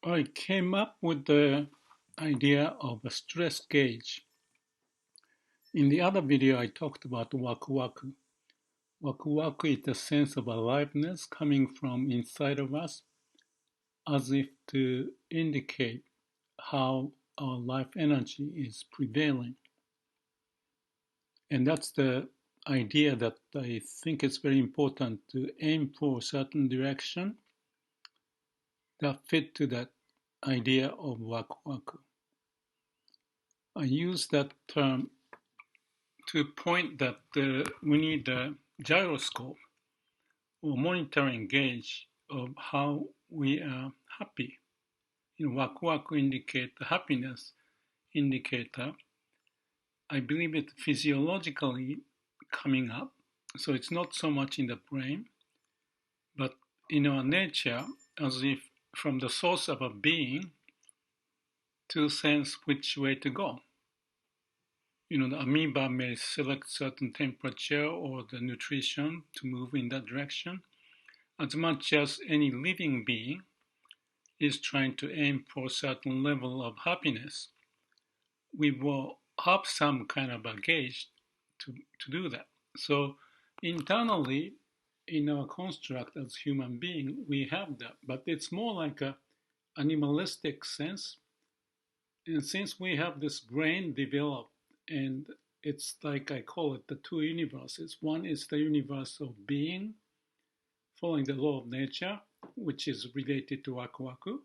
I came up with the idea of a stress gauge. In the other video, I talked about Waku Waku. Waku Waku is the sense of aliveness coming from inside of us, as if to indicate how our life energy is prevailing. And that's the idea that I think it's very important to aim for a certain direction that fit to that idea of Waku Waku. I use that term to point that we need a gyroscope or monitoring gauge of how we are happy. Waku Waku indicate the happiness indicator. I believe it's physiologically coming up, so it's not so much in the brain, but in our nature, as if from the source of a being to sense which way to go. The amoeba may select certain temperature or the nutrition to move in that direction, as much as any living being is trying to aim for a certain level of happiness. We will have some kind of a gauge to do that. So internally, in our construct as human being, we have that, but it's more like a animalistic sense. And since we have this brain developed, and it's like I call it the two universes. One is the universe of being, following the law of nature, which is related to Waku Waku.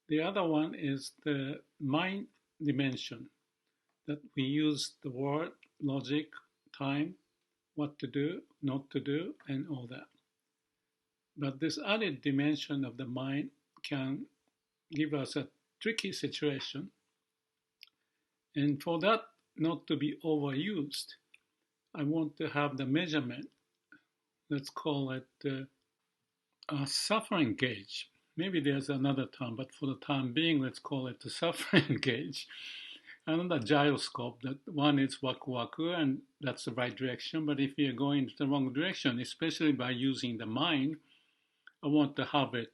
The other one is the mind dimension, that we use the word, logic, time, what to do, not to do, and all that. But this added dimension of the mind can give us a tricky situation. And for that not to be overused, I want to have the measurement. Let's call it a suffering gauge. Maybe there's another term, but for the time being, let's call it the suffering gauge. Another gyroscope, that one is Waku Waku, and that's the right direction. But if you're going the wrong direction, especially by using the mind, I want to have it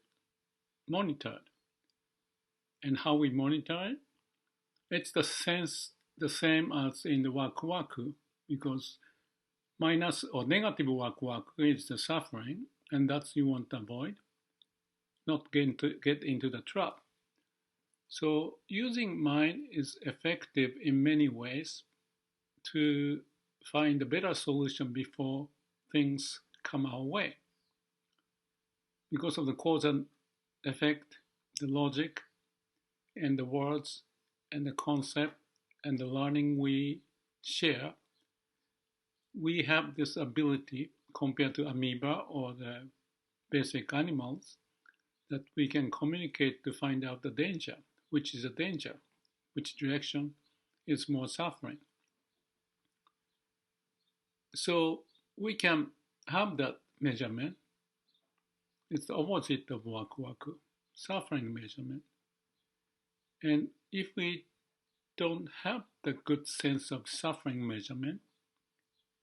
monitored. And how we monitor it? It's the same as in the Waku Waku, because minus or negative Waku Waku is the suffering, and that's you want to avoid, not get into the trap. So using mind is effective in many ways to find a better solution before things come our way. Because of the cause and effect, the logic, and the words, and the concept, and the learning we share, we have this ability compared to amoeba or the basic animals that we can communicate to find out the danger, which is a danger, which direction is more suffering. So we can have that measurement. It's the opposite of Waku Waku, suffering measurement. And if we don't have the good sense of suffering measurement,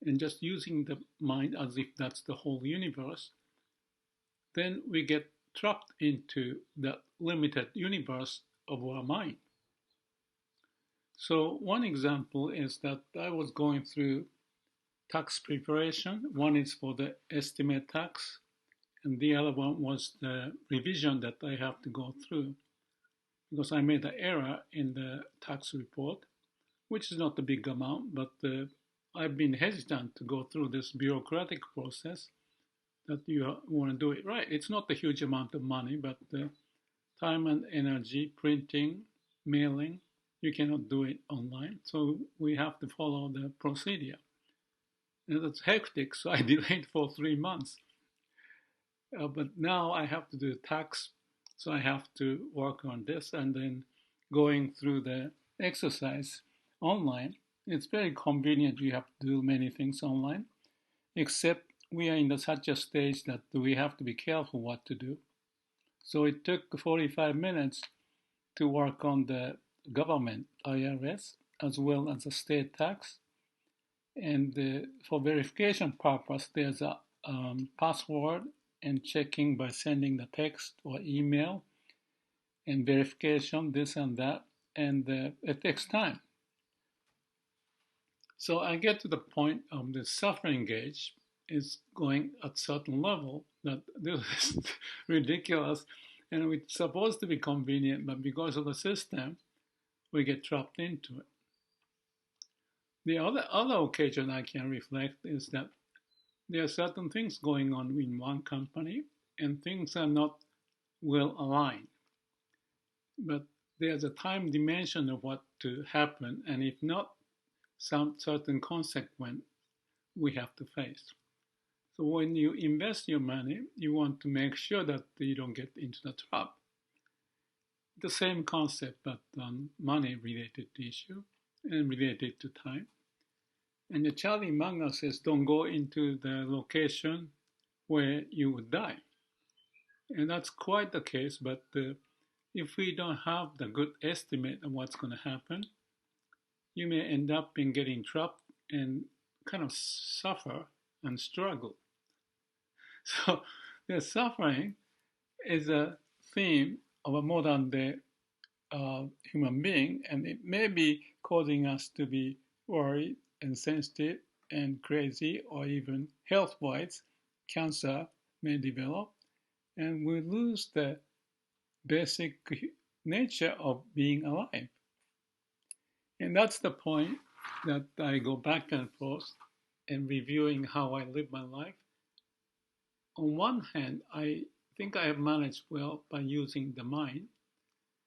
and just using the mind as if that's the whole universe, then we get trapped into the limited universe of our mind. So one example is that I was going through tax preparation. One is for the estimate tax, and the other one was the revision that I have to go through because I made an error in the tax report, which is not a big amount, but I've been hesitant to go through this bureaucratic process that you want to do it right. It's not a huge amount of money, but time and energy, printing, mailing, you cannot do it online. So we have to follow the procedure. And that's hectic, so I delayed for 3 months. But now I have to do tax, so I have to work on this and then going through the exercise online. It's very convenient. You have to do many things online, except we are in such a stage that we have to be careful what to do. So it took 45 minutes to work on the government, IRS, as well as the state tax. And for verification purpose, there's a password and checking by sending the text or email. and verification, this and that, and it takes time. So I get to the point of the suffering gauge is going at certain level that this is ridiculous, and it's supposed to be convenient, but because of the system, we get trapped into it. The other occasion I can reflect is that there are certain things going on in one company, and things are not well aligned. But there's a time dimension of what to happen, and if not, some certain consequence we have to face. So when you invest your money, you want to make sure that you don't get into the trap. The same concept, but money related issue and related to time. And the Charlie Munger says, don't go into the location where you would die. And that's quite the case, but if we don't have the good estimate of what's going to happen, you may end up in getting trapped and kind of suffer and struggle. So the suffering is a theme of a modern day human being, and it may be causing us to be worried and sensitive and crazy, or even health-wise, cancer may develop, and we lose the basic nature of being alive. And that's the point that I go back and forth and reviewing how I live my life. On one hand, I think I have managed well by using the mind,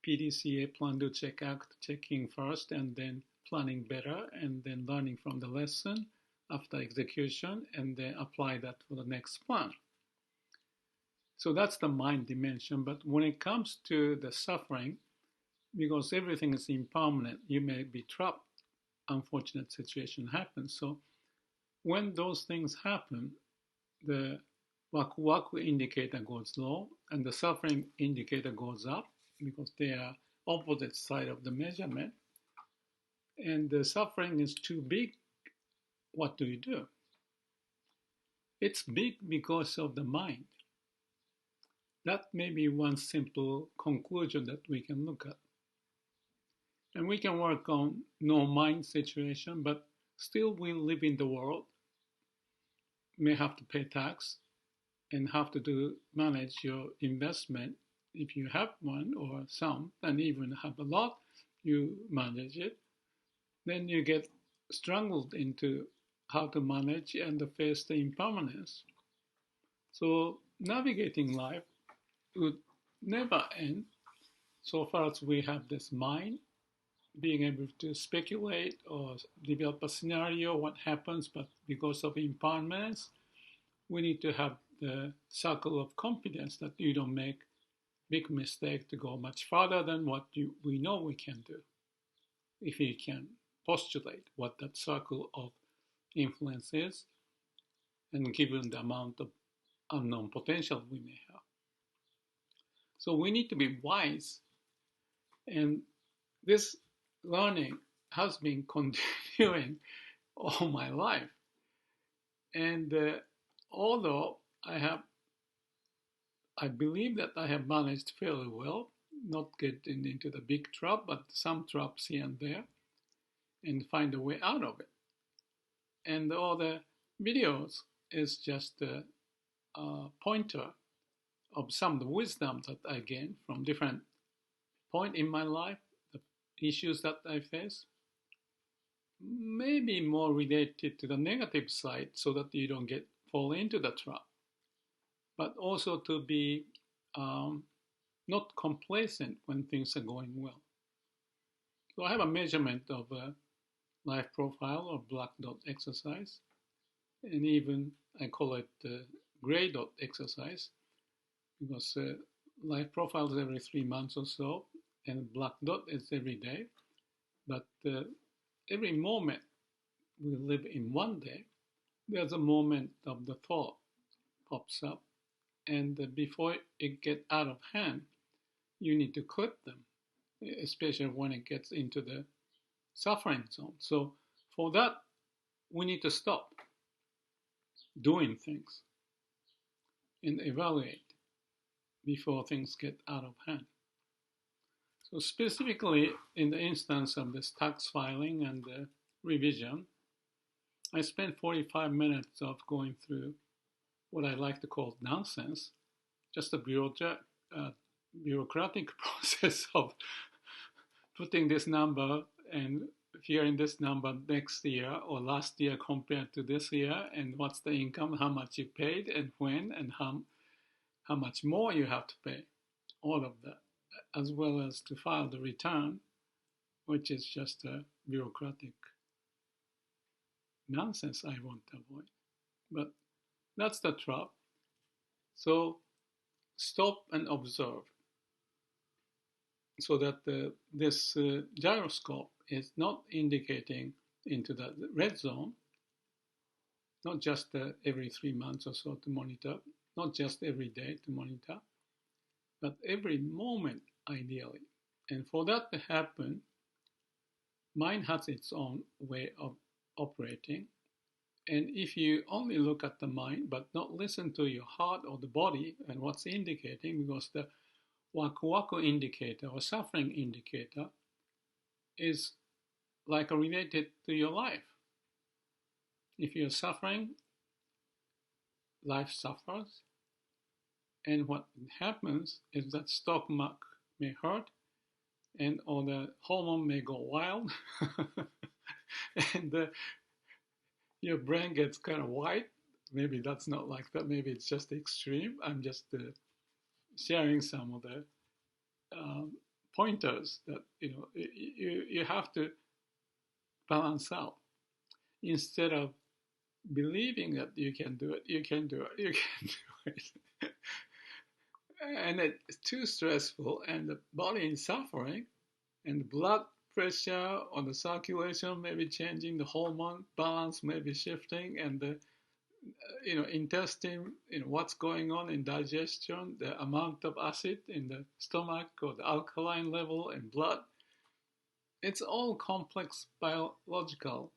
PDCA, plan, do, check, act, checking first, and then planning better, and then learning from the lesson after execution, and then apply that for the next plan. So that's the mind dimension. But when it comes to the suffering, because everything is impermanent, you may be trapped. Unfortunate situation happens. So when those things happen, the Waku indicator goes low and the suffering indicator goes up, because they are opposite side of the measurement. And the suffering is too big. What do you do? It's big because of the mind. That may be one simple conclusion that we can look at. And we can work on no mind situation, but still we live in the world, may have to pay tax, and have to manage your investment. If you have one or some, and even have a lot, you manage it. Then you get strangled into how to manage and face the impermanence. So navigating life would never end so far as we have this mind, being able to speculate or develop a scenario, what happens, but because of impermanence, we need to have the circle of confidence that you don't make big mistake to go much farther than what we know we can do. If you can postulate what that circle of influence is, and given the amount of unknown potential we may have. So we need to be wise, and this learning has been continuing all my life. And although I believe that I have managed fairly well, not getting into the big trap, but some traps here and there, and find a way out of it. And all the videos is just a pointer of some of the wisdom that I gained from different point in my life, the issues that I face, maybe more related to the negative side so that you don't fall into the trap, but also to be not complacent when things are going well. So I have a measurement of a life profile or black dot exercise, and even I call it gray dot exercise, because life profile is every 3 months or so, and black dot is every day. But every moment we live in one day, there's a moment of the thought pops up, and before it gets out of hand, you need to clip them, especially when it gets into the suffering zone. So for that, we need to stop doing things and evaluate before things get out of hand. So specifically in the instance of this tax filing and the revision, I spent 45 minutes of going through what I like to call nonsense, just a bureaucratic process of putting this number and hearing this number next year or last year compared to this year, and what's the income, how much you paid, and when, and how much more you have to pay. All of that, as well as to file the return, which is just a bureaucratic nonsense I want to avoid. But that's the trap. So stop and observe so that this gyroscope is not indicating into the red zone, not just every 3 months or so to monitor, not just every day to monitor, but every moment ideally. And for that to happen, mind has its own way of operating. And if you only look at the mind but not listen to your heart or the body and what's indicating, because the Waku indicator or suffering indicator is like related to your life. If you're suffering, life suffers. And what happens is that stomach may hurt and or the hormone may go wild and your brain gets kind of white. Maybe that's not like that. Maybe it's just extreme. I'm just sharing some of the pointers that you have to balance out. Instead of believing that you can do it, you can do it, you can do it. And it's too stressful, and the body is suffering, and the blood pressure or the circulation may be changing, the hormone balance may be shifting, and the intestine, what's going on in digestion, the amount of acid in the stomach or the alkaline level in blood. It's all complex biological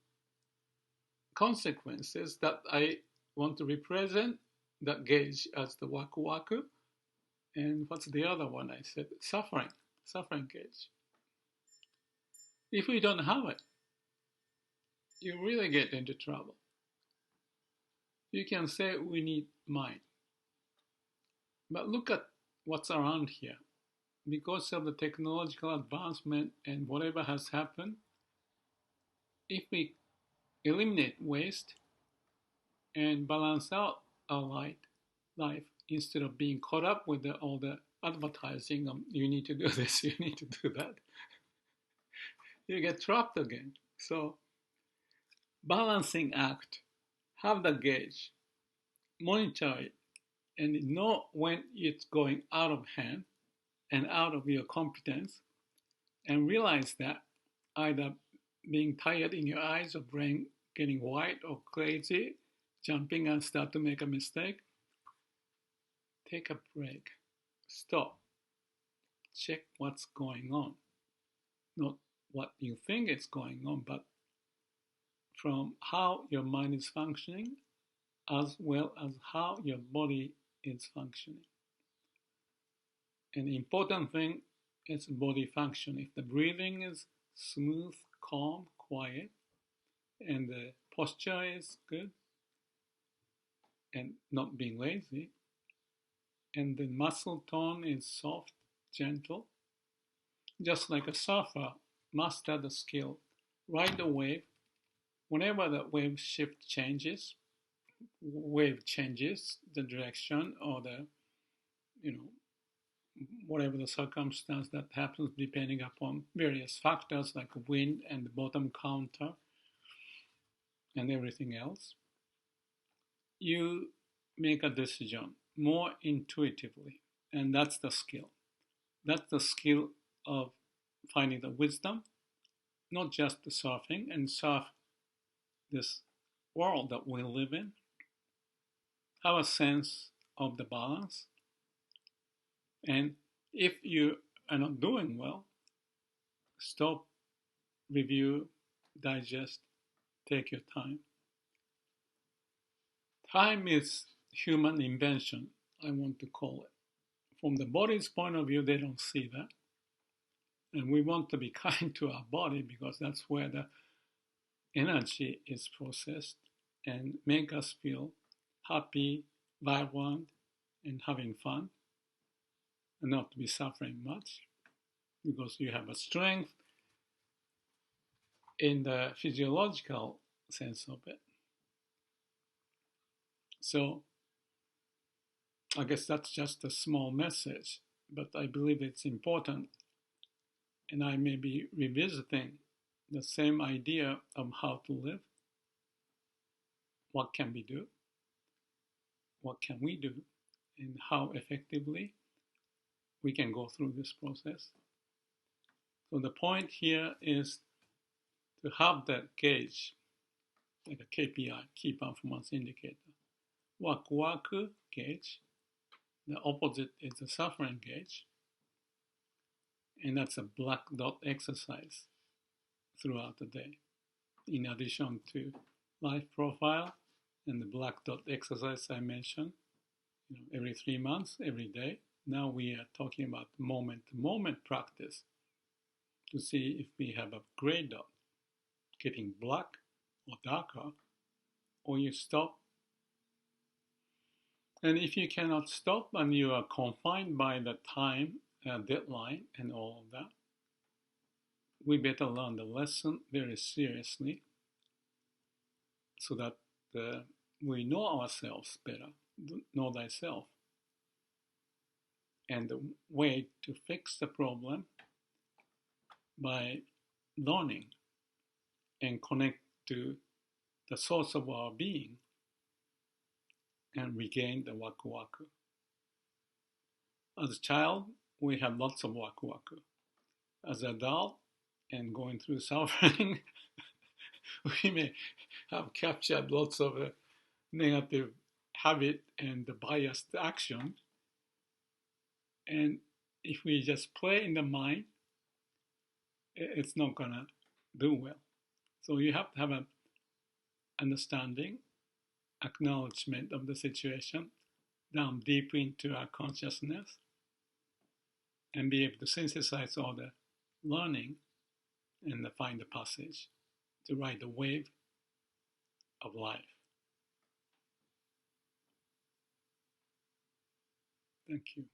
consequences that I want to represent that gauge as the Waku. And what's the other one I said? Suffering gauge. If we don't have it, you really get into trouble. You can say we need mind. But look at what's around here. Because of the technological advancement and whatever has happened, if we eliminate waste and balance out our life instead of being caught up with all the advertising of you need to do this, you need to do that, you get trapped again. So balancing act, have the gauge, monitor it, and know when it's going out of hand and out of your competence, and realize that either being tired in your eyes or brain getting white or crazy, jumping and start to make a mistake, take a break, stop, check what's going on. Not what you think is going on, but from how your mind is functioning as well as how your body is functioning. An important thing is body function. If the breathing is smooth, calm, quiet, and the posture is good, and not being lazy, and the muscle tone is soft, gentle, just like a surfer master the skill, ride the wave. Whenever the wave changes the direction or the whatever the circumstance that happens depending upon various factors like wind and the bottom counter and everything else, you make a decision more intuitively, and that's the skill. That's the skill of finding the wisdom, not just the surfing and surf this world that we live in. Have a sense of the balance, and if you are not doing well, stop, review, digest, take your time. Time is human invention, I want to call it. From the body's point of view, they don't see that. And we want to be kind to our body because that's where the energy is processed and make us feel happy, vibrant, and having fun, and not to be suffering much because you have a strength in the physiological sense of it. So I guess that's just a small message, but I believe it's important, and I may be revisiting the same idea of how to live. What can we do? What can we do? And how effectively we can go through this process. So the point here is to have that gauge, like a KPI, key performance indicator. Waku gauge. The opposite is the suffering gauge. And that's a black dot exercise throughout the day. In addition to life profile and the black dot exercise I mentioned, every 3 months, every day. Now we are talking about moment-to-moment practice to see if we have a gray dot getting black or darker, or you stop. And if you cannot stop and you are confined by the time deadline and all of that, we better learn the lesson very seriously so that we know ourselves better, know thyself. And the way to fix the problem by learning and connect to the source of our being and regain the Waku Waku. As a child, we have lots of Waku Waku. As an adult and going through suffering, we may have captured lots of negative habit and biased action. And if we just play in the mind, it's not gonna do well. So you have to have an understanding, acknowledgement of the situation down deep into our consciousness and be able to synthesize all the learning and find the passage to ride the wave of life. Thank you.